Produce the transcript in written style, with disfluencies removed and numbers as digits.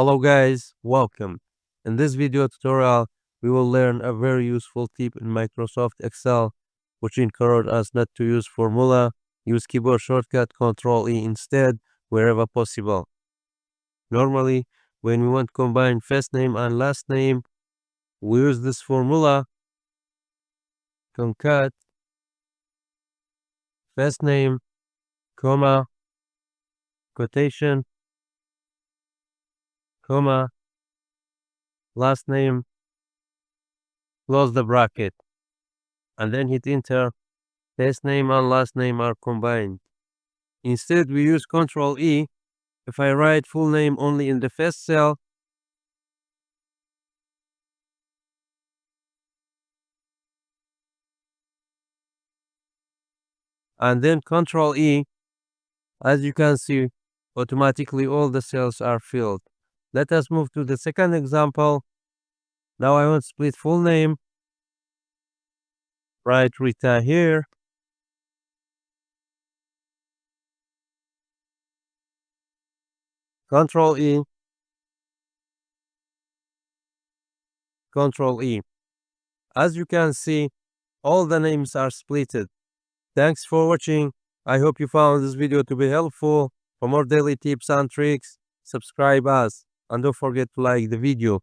Hello guys, welcome. In this video tutorial, we will learn a very useful tip in Microsoft Excel, which encourages us not to use formula, use keyboard shortcut Ctrl E instead wherever possible. Normally, when we want to combine first name and last name, we use this formula, concat, first name, comma, quotation, comma, last name, close the bracket, and then hit enter. First name and last name are combined. Instead, we use Ctrl E. If I write full name only in the first cell, and then Ctrl E, as you can see, automatically all the cells are filled. Let us move to the second example. Now I want to split full name. Write Rita here. Ctrl E. Ctrl E. As you can see, all the names are splitted. Thanks for watching. I hope you found this video to be helpful. For more daily tips and tricks, subscribe us and don't forget to like the video.